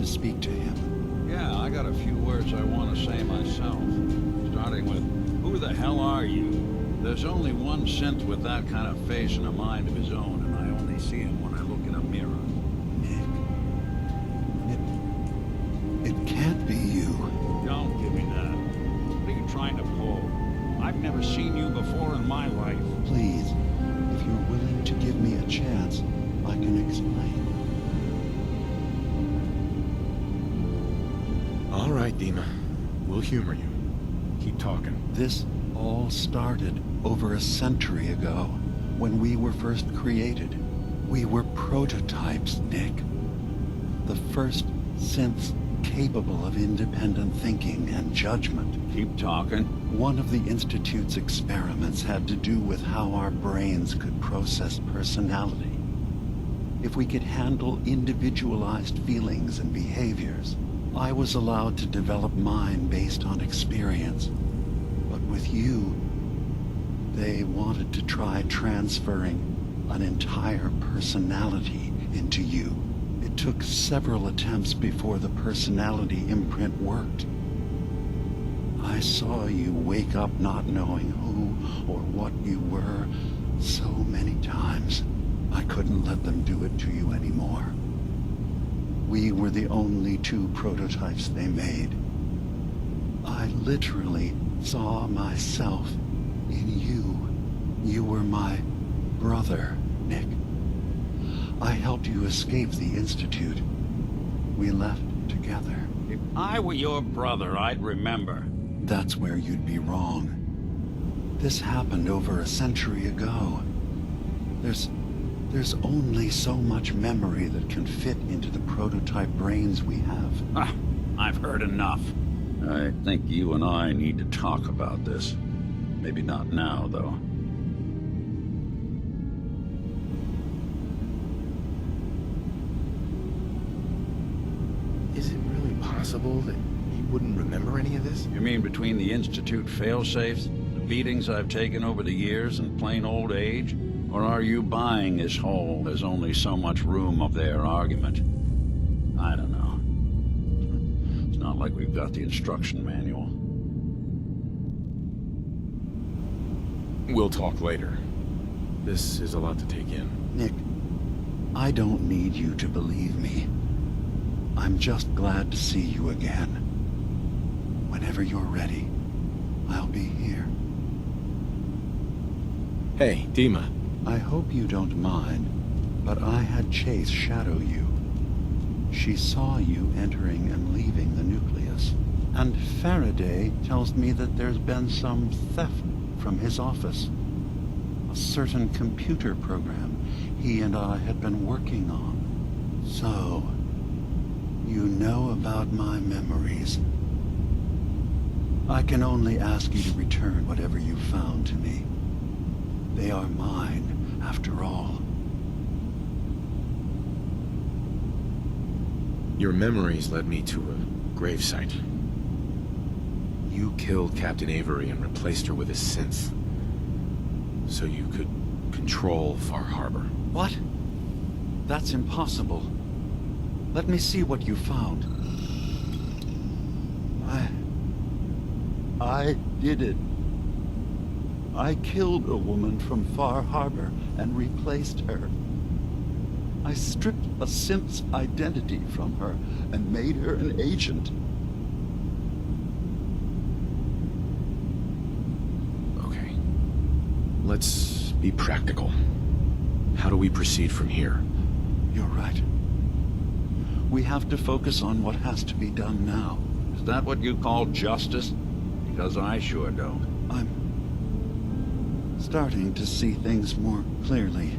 Speak to him. Yeah, I got a few words I want to say myself. Starting with, who the hell are you? There's only one synth with that kind of face and a mind of his own, and I only see him when I look in a mirror. Nick, it can't be you. Don't give me that. What are you trying to pull? I've never seen you before in my life. Please, if you're willing to give me a chance, I can explain. All right, Dima. We'll humor you. Keep talking. This all started over a century ago, when we were first created. We were prototypes, Nick. The first synths capable of independent thinking and judgment. Keep talking. One of the Institute's experiments had to do with how our brains could process personality. If we could handle individualized feelings and behaviors, I was allowed to develop mine based on experience. But with you, they wanted to try transferring an entire personality into you. It took several attempts before the personality imprint worked. I saw you wake up not knowing who or what you were so many times. I couldn't let them do it to you anymore. We were the only two prototypes they made. I literally saw myself in you. You were my brother, Nick. I helped you escape the Institute. We left together. If I were your brother, I'd remember. That's where you'd be wrong. This happened over a century ago. There's only so much memory that can fit into the prototype brains we have. Ah, I've heard enough. I think you and I need to talk about this. Maybe not now, though. Is it really possible that he wouldn't remember any of this? You mean between the Institute failsafes, the beatings I've taken over the years, and plain old age? Or are you buying his whole "there's only so much room" of their argument? I don't know. It's not like we've got the instruction manual. We'll talk later. This is a lot to take in. Nick, I don't need you to believe me. I'm just glad to see you again. Whenever you're ready, I'll be here. Hey, Dima. I hope you don't mind, but I had Chase shadow you. She saw you entering and leaving the nucleus. And Faraday tells me that there's been some theft from his office. A certain computer program he and I had been working on. So, you know about my memories. I can only ask you to return whatever you found to me. They are mine, after all. Your memories led me to a gravesite. You killed Captain Avery and replaced her with a synth, so you could control Far Harbor. What? That's impossible. Let me see what you found. I did it. I killed a woman from Far Harbor and replaced her. I stripped a synth's identity from her and made her an agent. Okay. Let's be practical. How do we proceed from here? You're right. We have to focus on what has to be done now. Is that what you call justice? Because I sure don't. I'm starting to see things more clearly.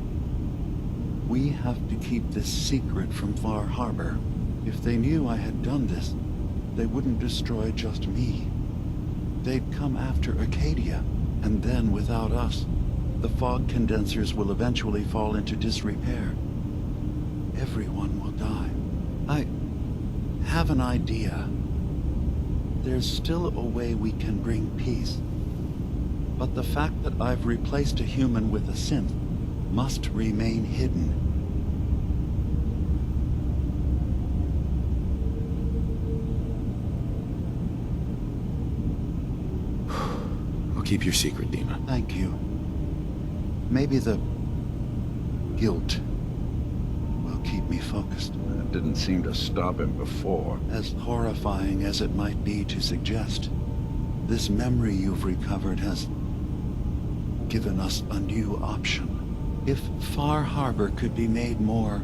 We have to keep this secret from Far Harbor. If they knew I had done this, they wouldn't destroy just me. They'd come after Acadia, and then without us, the fog condensers will eventually fall into disrepair. Everyone will die. I have an idea. There's still a way we can bring peace. But the fact that I've replaced a human with a synth must remain hidden. I'll keep your secret, Dima. Thank you. Maybe the guilt will keep me focused. That didn't seem to stop him before. As horrifying as it might be to suggest, this memory you've recovered has given us a new option. If Far Harbor could be made more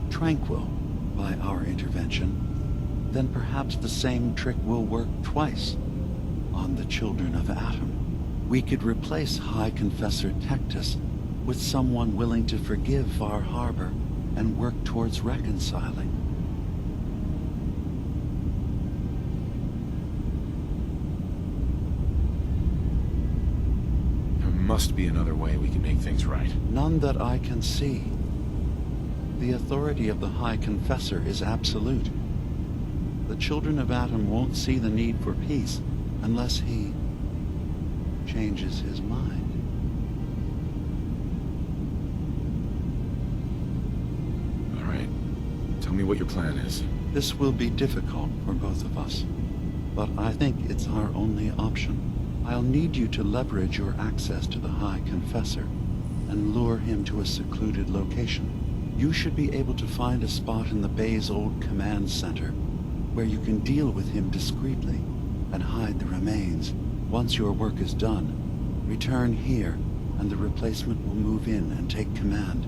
tranquil by our intervention, then perhaps the same trick will work twice on the children of Atom. We could replace High Confessor Tectus with someone willing to forgive Far Harbor and work towards reconciling. There must be another way we can make things right. None that I can see. The authority of the High Confessor is absolute. The children of Atom won't see the need for peace unless he changes his mind. All right. Tell me what your plan is. This will be difficult for both of us, but I think it's our only option. I'll need you to leverage your access to the High Confessor and lure him to a secluded location. You should be able to find a spot in the Bay's old command center where you can deal with him discreetly and hide the remains. Once your work is done, return here and the replacement will move in and take command.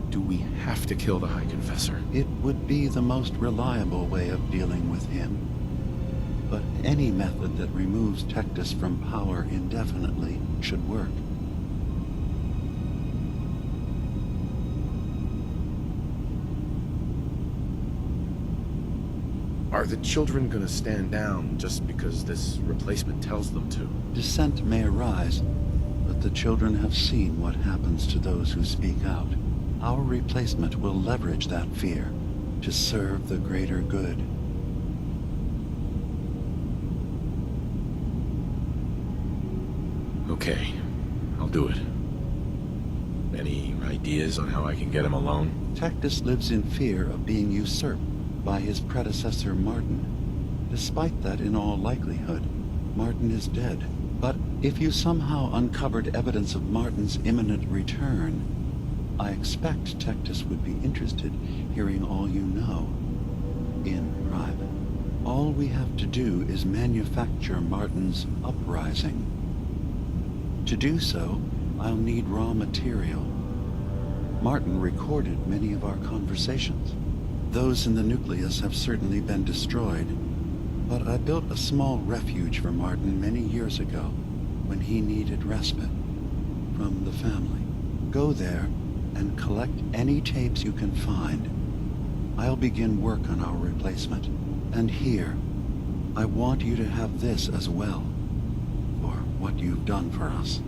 Do we have to kill the High Confessor? It would be the most reliable way of dealing with him. But any method that removes Tectus from power indefinitely should work. Are the children gonna stand down just because this replacement tells them to? Dissent may arise, but the children have seen what happens to those who speak out. Our replacement will leverage that fear to serve the greater good. Okay, I'll do it. Any ideas on how I can get him alone? Tectus lives in fear of being usurped by his predecessor Martin. Despite that, in all likelihood, Martin is dead. But if you somehow uncovered evidence of Martin's imminent return, I expect Tectus would be interested hearing all you know in private. All we have to do is manufacture Martin's uprising. To do so, I'll need raw material. Martin recorded many of our conversations. Those in the nucleus have certainly been destroyed, but I built a small refuge for Martin many years ago when he needed respite from the family. Go there and collect any tapes you can find. I'll begin work on our replacement. And here, I want you to have this as well, for what you've done for us.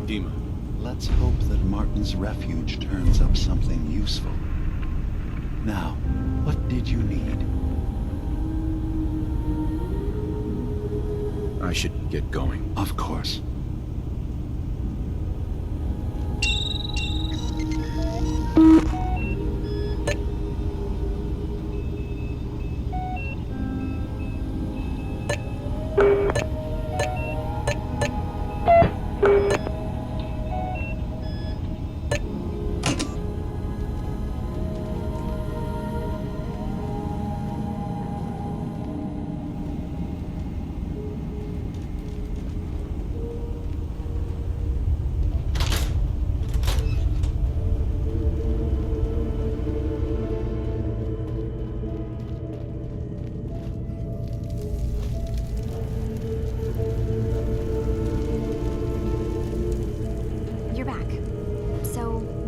Dima. Let's hope that Martin's refuge turns up something useful. Now, what did you need? I should get going. Of course.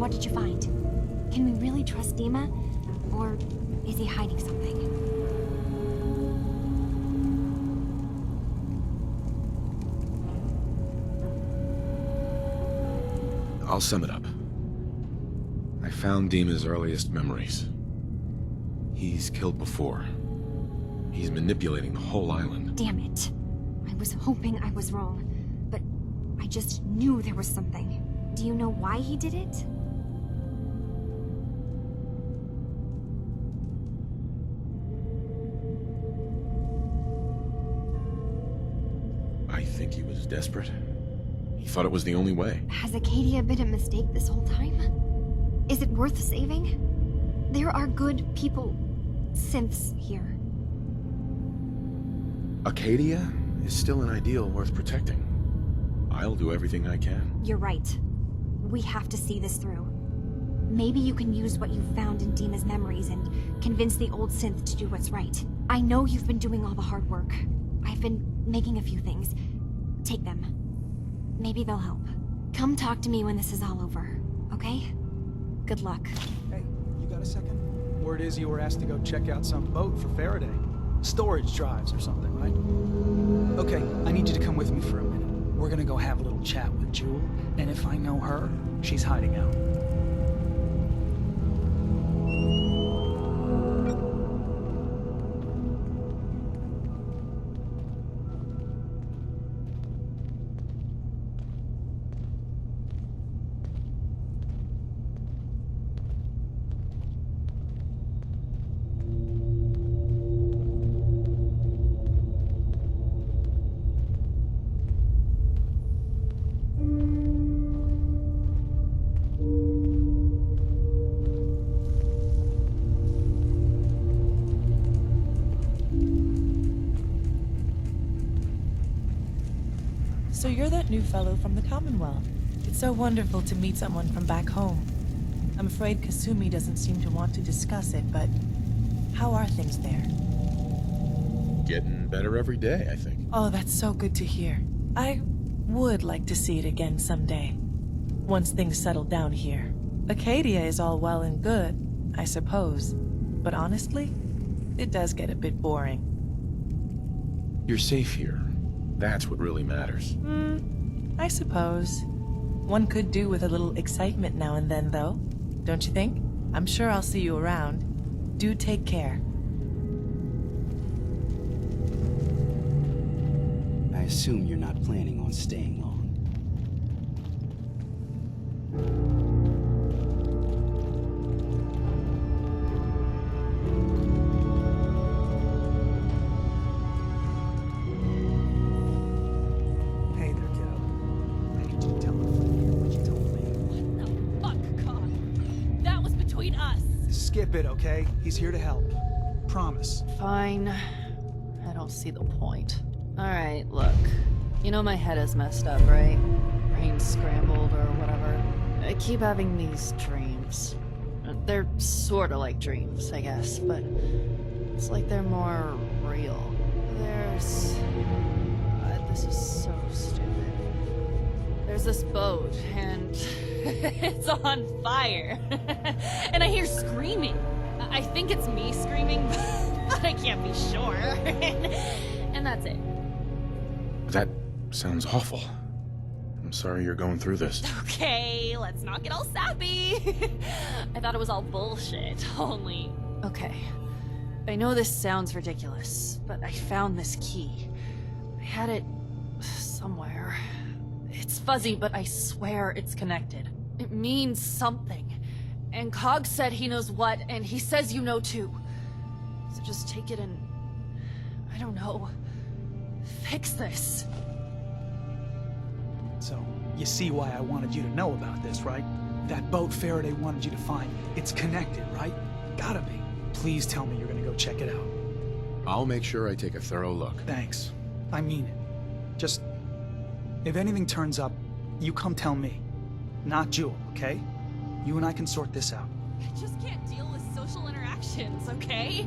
what did you find? Can we really trust Dima? Or is he hiding something? I'll sum it up. I found Dima's earliest memories. He's killed before. He's manipulating the whole island. Damn it. I was hoping I was wrong, but I just knew there was something. Do you know why he did it? I think he was desperate. He thought it was the only way. Has Acadia been a mistake this whole time? Is it worth saving? There are good people, synths here. Acadia is still an ideal worth protecting. I'll do everything I can. You're right. We have to see this through. Maybe you can use what you found in Dima's memories and convince the old synth to do what's right. I know you've been doing all the hard work. I've been making a few things. Take them. Maybe they'll help. Come talk to me when this is all over, okay? Good luck. Hey, you got a second? Word is you were asked to go check out some boat for Faraday. Storage drives or something, right? Okay, I need you to come with me for a minute. We're gonna go have a little chat with Jewel, and if I know her, she's hiding out. So you're that new fellow from the Commonwealth. It's so wonderful to meet someone from back home. I'm afraid Kasumi doesn't seem to want to discuss it, but how are things there? Getting better every day, I think. Oh, that's so good to hear. I would like to see it again someday. Once things settle down here. Acadia is all well and good, I suppose. But honestly, it does get a bit boring. You're safe here. That's what really matters. I suppose. One could do with a little excitement now and then, though. Don't you think? I'm sure I'll see you around. Do take care. I assume you're not planning on staying long. Hey there, kiddo. I need you to tell me what you told me. What the fuck, Con? That was between us. Skip it, okay? He's here to help. Promise. Fine. I don't see the point. Alright, look. You know my head is messed up, right? Brain scrambled or whatever. I keep having these dreams. They're sorta like dreams, I guess, but it's like they're more real. There's... this is so stupid. There's this boat, and it's on fire. And I hear screaming. I think it's me screaming, but I can't be sure. And that's it. That sounds awful. I'm sorry you're going through this. Okay, let's not get all sappy. I thought it was all bullshit, only... Okay, I know this sounds ridiculous, but I found this key. I had it somewhere. It's fuzzy, but I swear it's connected. It means something. And Cog said he knows what, and he says you know too. So just take it and... I don't know. Fix this. So, you see why I wanted you to know about this, right? That boat Faraday wanted you to find. It's connected, right? Gotta be. Please tell me you're gonna go check it out. I'll make sure I take a thorough look. Thanks. I mean it. Just... if anything turns up, you come tell me. Not Jewel, okay? You and I can sort this out. I just can't deal with social interactions, okay?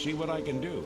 see what I can do.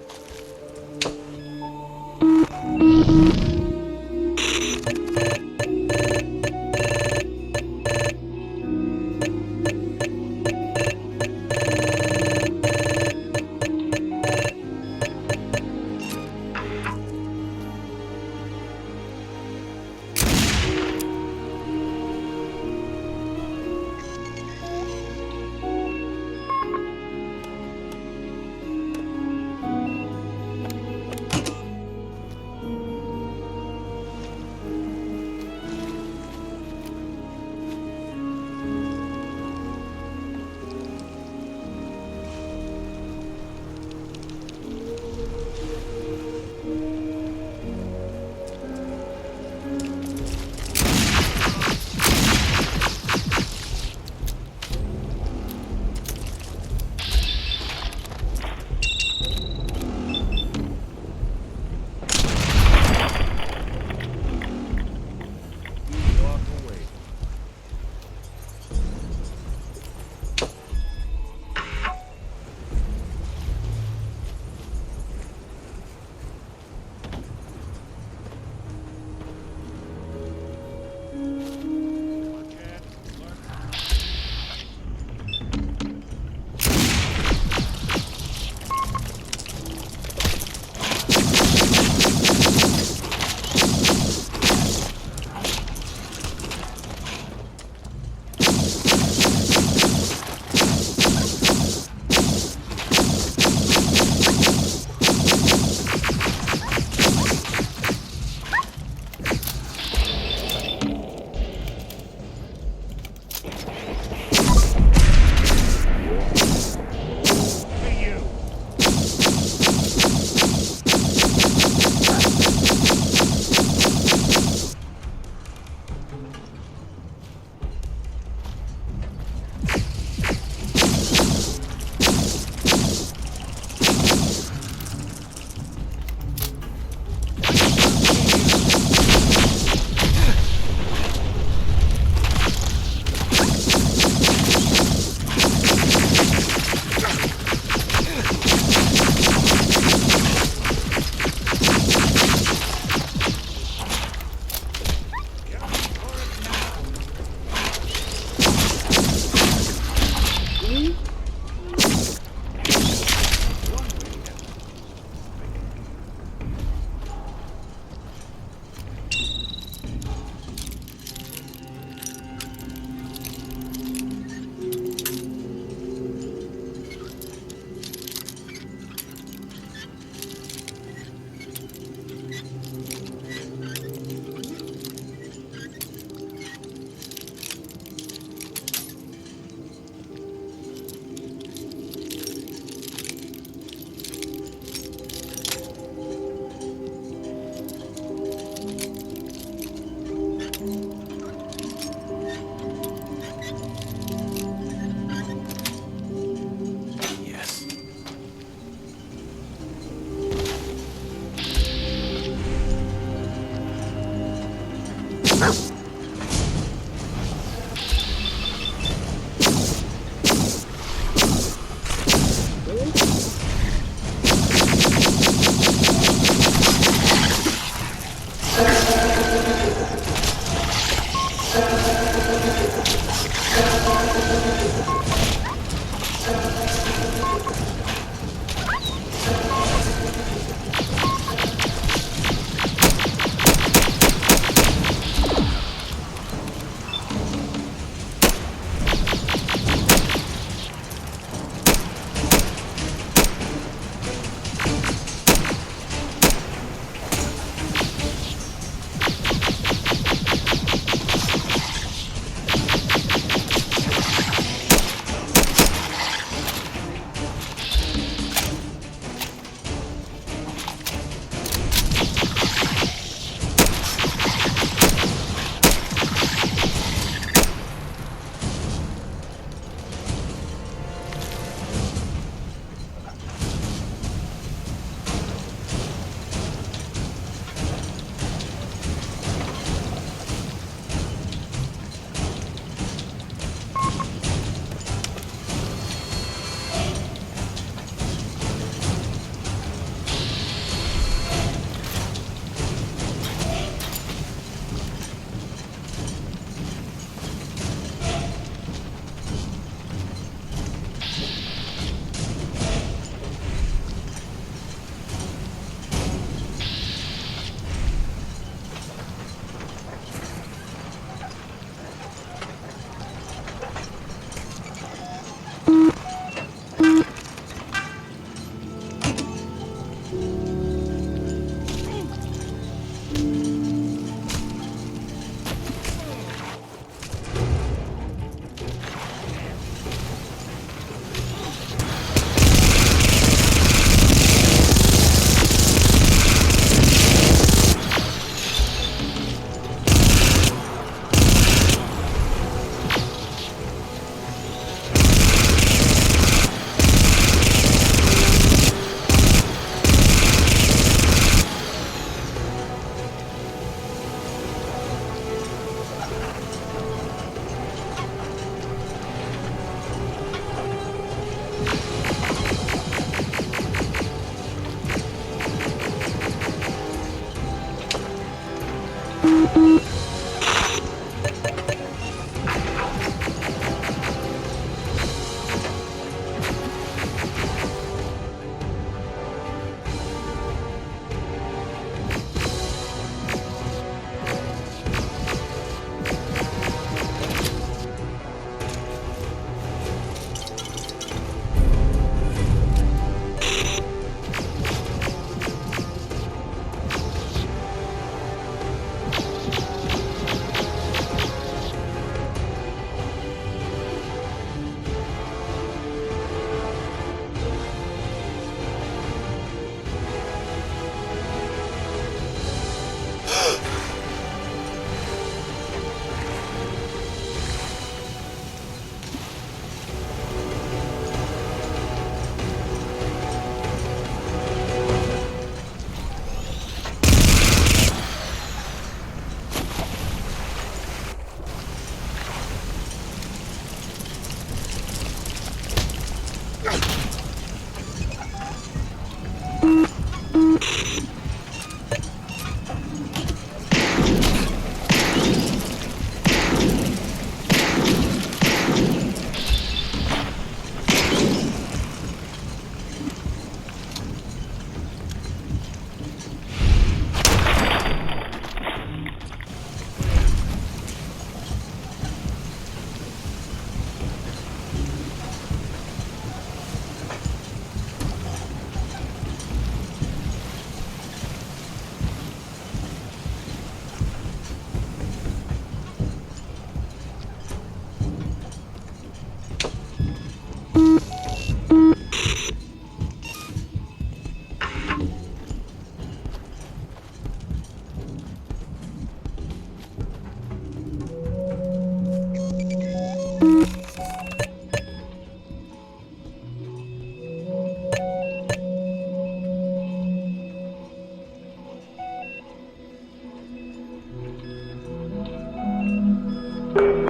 Ooh.